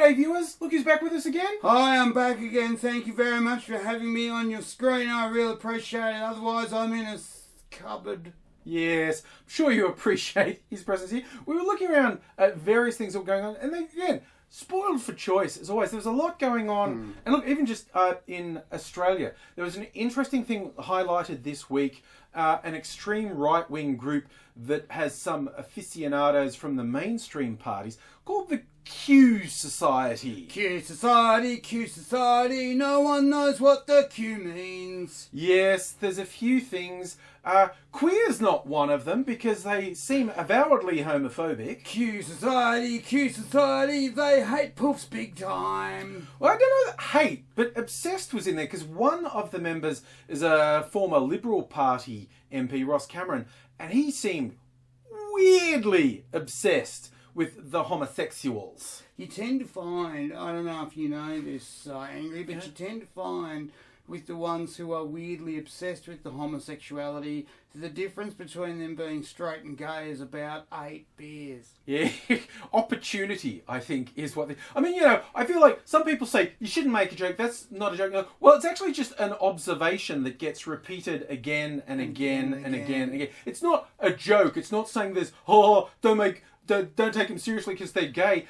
G'day viewers, look who's back with us again. Hi, I'm back again. Thank you very much for having me on your screen. I really appreciate it. Otherwise, I'm in a cupboard. Yes, I'm sure you appreciate his presence here. We were looking around at various things that were going on, and then, again, spoiled for choice as always. There was a lot going on, and look, even just in Australia, there was an interesting thing highlighted this week. An extreme right-wing group that has some aficionados from the mainstream parties called the Q Society. Q Society, no one knows what the Q means. Yes, there's a few things. Queer's not one of them because they seem avowedly homophobic. Q Society, they hate poofs big time. Well, I don't know that hate, but obsessed was in there because one of the members is a former Liberal Party MP, Ross Cameron, and he seemed weirdly obsessed with the homosexuals. You tend to find, I don't know if you know this, Angry, but you tend to find with the ones who are weirdly obsessed with the homosexuality, the difference between them being straight and gay is about 8 beers. Yeah, opportunity, I think, is what they... I mean, you know, I feel like some people say, you shouldn't make a joke, that's not a joke. Well, it's actually just an observation that gets repeated again and again and again and again. It's not a joke, it's not saying this, don't take them seriously because they're gay.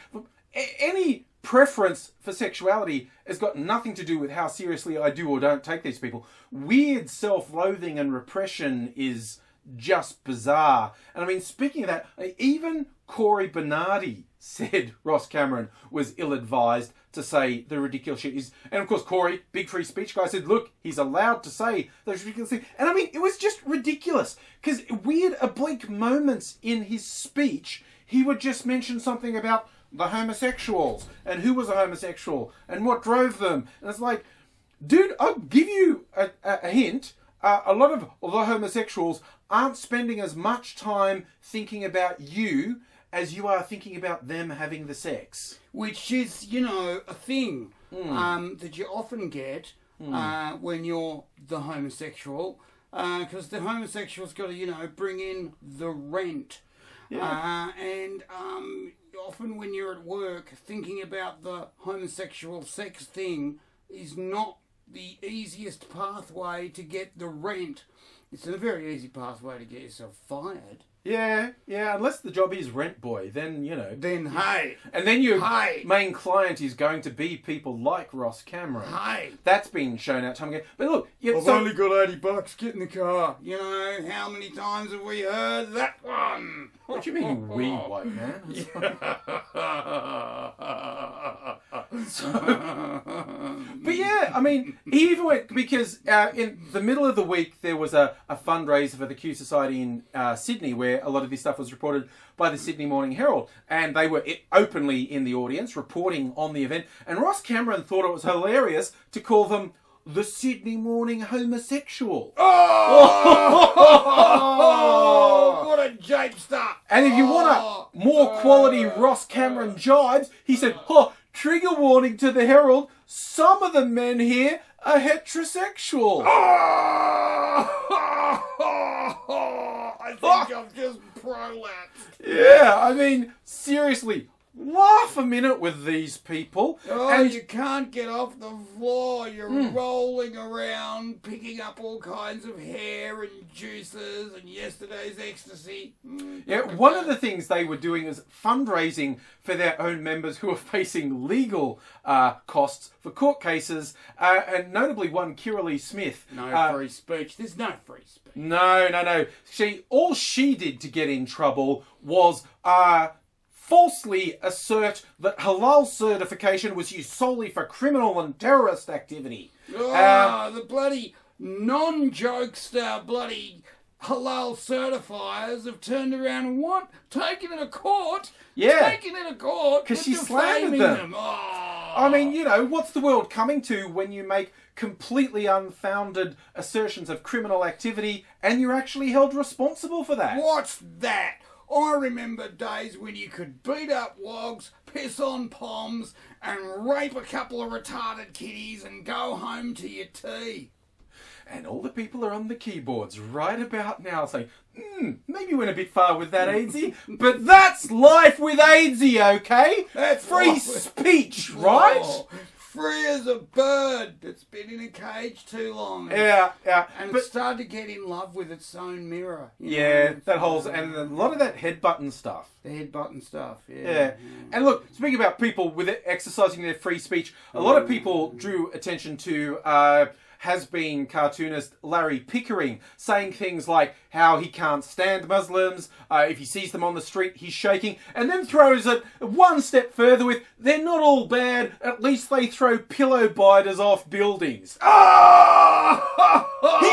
Any preference for sexuality has got nothing to do with how seriously I do or don't take these people. Weird self-loathing and repression is just bizarre. And I mean, speaking of that, even Corey Bernardi said Ross Cameron was ill-advised to say the ridiculous shit is... And of course, Corey, big free speech guy, said, look, he's allowed to say those ridiculous things. And I mean, it was just ridiculous. Because weird oblique moments in his speech, he would just mention something about the homosexuals and who was a homosexual and what drove them. And it's like, dude, I'll give you a hint. A lot of the homosexuals aren't spending as much time thinking about you as you are thinking about them having the sex. Which is, you know, a thing that you often get when you're the homosexual. Because the homosexual's got to, you know, bring in the rent. Yeah. Often when you're at work, thinking about the homosexual sex thing is not the easiest pathway to get the rent. It's a very easy pathway to get yourself fired. Yeah, unless the job is rent boy, then, you know. Then, hey. And then your main client is going to be people like Ross Cameron. Hey. That's been shown out time again. But look... I've only got $80, get in the car. You know, how many times have we heard that one? What do you mean, we, white man? But yeah, I mean, he even went... Because in the middle of the week, there was a fundraiser for the Q Society in Sydney, where a lot of this stuff was reported by the Sydney Morning Herald, and they were openly in the audience reporting on the event, and Ross Cameron thought it was hilarious to call them the Sydney Morning Homosexual. Oh, what a japester. And if you want a more quality Ross Cameron jibes, he said, trigger warning to the Herald, some of the men here are heterosexual. I think I've just prolapsed. Yeah, I mean, seriously, laugh a minute with these people. And you can't get off the floor. You're rolling around, picking up all kinds of hair and juices and yesterday's ecstasy. One of the things they were doing is fundraising for their own members who are facing legal costs for court cases, and notably one, Kiralee Smith. No free speech. There's no free speech. No. All she did to get in trouble was... falsely assert that halal certification was used solely for criminal and terrorist activity. The bloody non-jokester bloody halal certifiers have turned around and what? Taken it to court? Yeah. Taken it to court? Because she slandered them. I mean, you know, what's the world coming to when you make completely unfounded assertions of criminal activity and you're actually held responsible for that? What's that? I remember days when you could beat up wogs, piss on poms, and rape a couple of retarded kiddies and go home to your tea. And all the people are on the keyboards right about now saying, maybe went a bit far with that, AngsY. But that's life with AngsY, okay? That's free speech, right? Oh, free as a bird that's been in a cage too long. Yeah. And it started to get in love with its own mirror. That whole, and a lot of that head button stuff. The head button stuff, Yeah. And look, speaking about people with exercising their free speech, a lot of people drew attention to has-been cartoonist Larry Pickering saying things like how he can't stand Muslims, if he sees them on the street, he's shaking, and then throws it one step further with, they're not all bad, at least they throw pillow biters off buildings. He's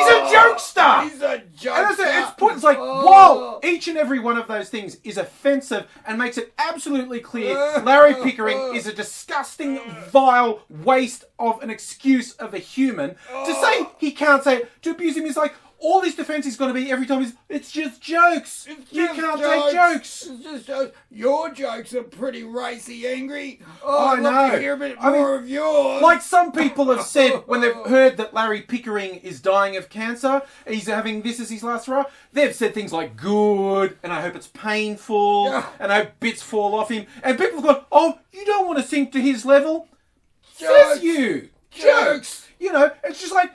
a jokester! He's a jokester! And it's like, while each and every one of those things is offensive and makes it absolutely clear Larry Pickering is a disgusting, vile waste of an excuse of a human, to say he can't say it, to abuse him is like, all his defence is going to be every time is, it's just jokes. You can't take jokes. It's just jokes. Your jokes are pretty racy, Angry. I know. I'd love to hear a bit more of yours. Like some people have said when they've heard that Larry Pickering is dying of cancer, he's having this as his last hurrah, they've said things like, good, and I hope it's painful, and I hope bits fall off him. And people have gone, oh, you don't want to sink to his level? Says you. Jokes. You know, it's just like,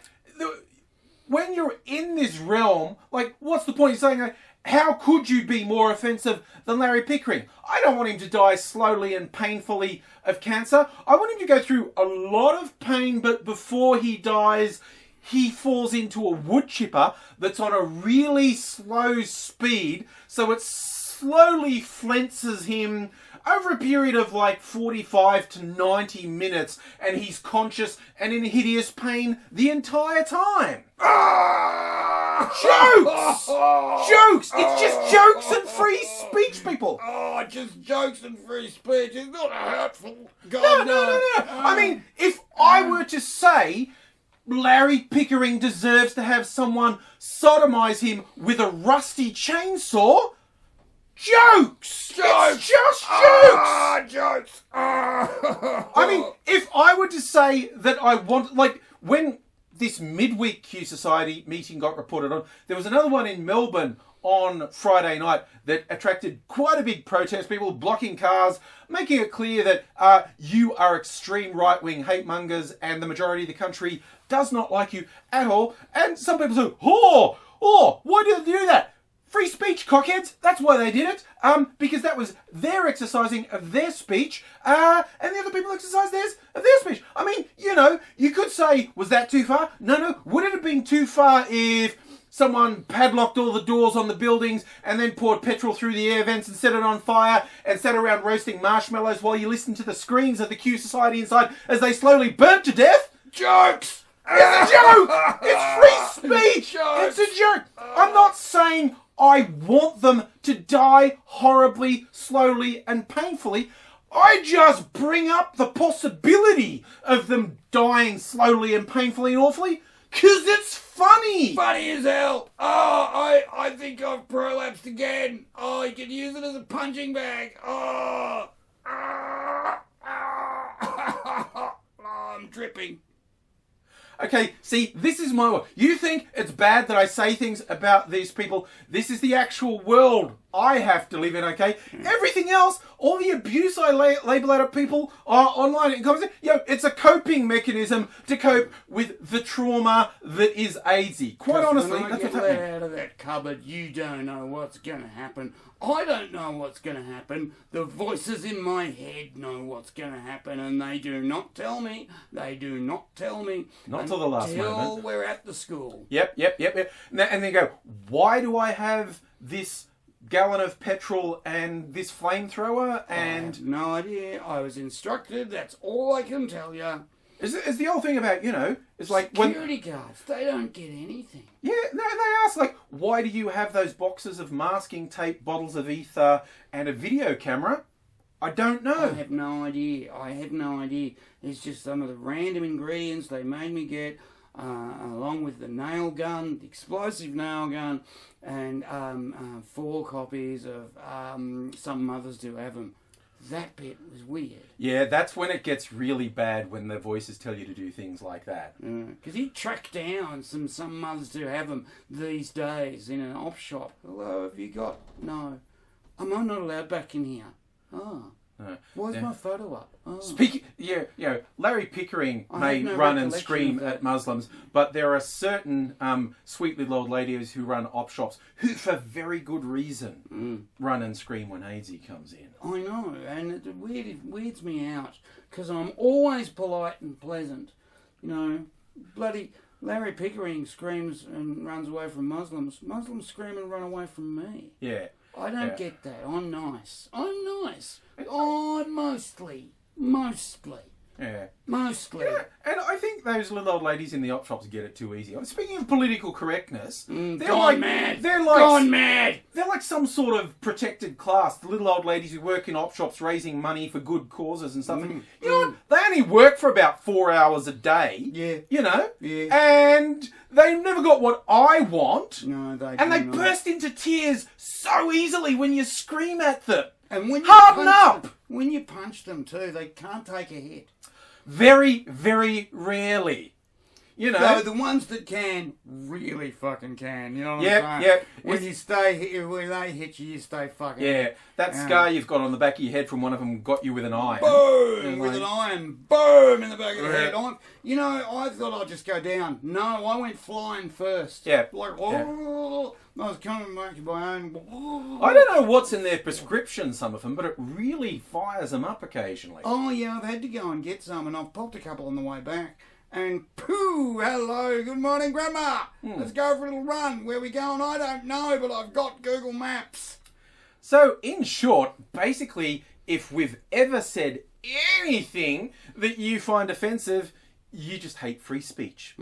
when you're in this realm, like, what's the point of saying, like, how could you be more offensive than Larry Pickering? I don't want him to die slowly and painfully of cancer. I want him to go through a lot of pain, but before he dies, he falls into a wood chipper that's on a really slow speed, so it slowly flences him over a period of like 45 to 90 minutes, and he's conscious and in hideous pain the entire time. Jokes! Jokes! It's just jokes and free speech, people. Just jokes and free speech. It's not hurtful. God, No. I mean, if I were to say Larry Pickering deserves to have someone sodomise him with a rusty chainsaw, jokes! It's just jokes! Jokes! I mean, if I were to say that I want, like, when this midweek Q Society meeting got reported on, there was another one in Melbourne on Friday night that attracted quite a big protest, people blocking cars, making it clear that you are extreme right-wing hate mongers and the majority of the country does not like you at all. And some people say, why did they do that? Free speech, cockheads. That's why they did it. Because that was their exercising of their speech, and the other people exercised theirs of their speech. I mean, you know, you could say, was that too far? No. Would it have been too far if someone padlocked all the doors on the buildings and then poured petrol through the air vents and set it on fire and sat around roasting marshmallows while you listened to the screens of the Q Society inside as they slowly burnt to death? Jokes! It's a joke! It's free speech! Jokes. It's a joke! I'm not saying I want them to die horribly, slowly, and painfully. I just bring up the possibility of them dying slowly and painfully and awfully, because it's funny. Funny as hell. I think I've prolapsed again. You can use it as a punching bag. I'm dripping. Okay, see, this is my world. You think it's bad that I say things about these people. This is the actual world I have to live in, okay? Everything else, all the abuse I label out of people online in comments, it's a coping mechanism to cope with the trauma that is AngsY. Quite honestly, when I that's get what's let happening. out of that cupboard, you don't know what's going to happen. I don't know what's going to happen. The voices in my head know what's going to happen, and they do not tell me. They do not tell me. Not till the last moment. Until we're at the school. Yep. And then go, why do I have this gallon of petrol and this flamethrower? And I have no idea. I was instructed. That's all I can tell you. is the whole thing about, it's like Security guards, they don't get anything. Yeah, no, they ask, like, why do you have those boxes of masking tape, bottles of ether, and a video camera? I don't know. I have no idea. It's just some of the random ingredients they made me get, along with the nail gun, the explosive nail gun, and 4 copies of, some mothers do have them, That bit was weird. Yeah, that's when it gets really bad, when the voices tell you to do things like that. Because he tracked down some mothers who have them these days in an op shop. Hello, have you got? No. Am I not allowed back in here? Oh. No. Why's my photo up? Oh. Speaking, Larry Pickering may run and scream at Muslims, but there are certain sweet little old ladies who run op shops who, for very good reason, run and scream when Aidsy comes in. I know, and it weirds me out because I'm always polite and pleasant. You know, bloody Larry Pickering screams and runs away from Muslims. Muslims scream and run away from me. Yeah. I don't get that. I'm nice. Oh, mostly. Yeah. Mostly. Yeah, and I think those little old ladies in the op shops get it too easy. Speaking of political correctness, they're gone mad. They're like gone mad. They're like some sort of protected class. The little old ladies who work in op shops raising money for good causes and stuff. And, you know what? They only work for about 4 hours a day. Yeah. You know? Yeah. And they've never got what I want. No, they And they do not. burst into tears so easily when you scream at them. And when you Harden punch up! them, when you punch them too, they can't take a hit. Very, very rarely. You know? So the ones that can, really fucking can. You know what I'm saying? Yeah. When you stay here, when they hit you, you stay fucking. Yeah, that scar you've got on the back of your head from one of them got you with an iron. Boom! With an iron. Boom! In the back of the head. Yeah. I thought I'd just go down. No, I went flying first. Yeah. Like, I was coming back to my own. I don't know what's in their prescription, some of them, but it really fires them up occasionally. Oh, yeah, I've had to go and get some, and I've popped a couple on the way back. And pooh, hello, good morning, Grandma. Let's go for a little run. Where we going? I don't know, but I've got Google Maps. So, in short, basically, if we've ever said anything that you find offensive, you just hate free speech.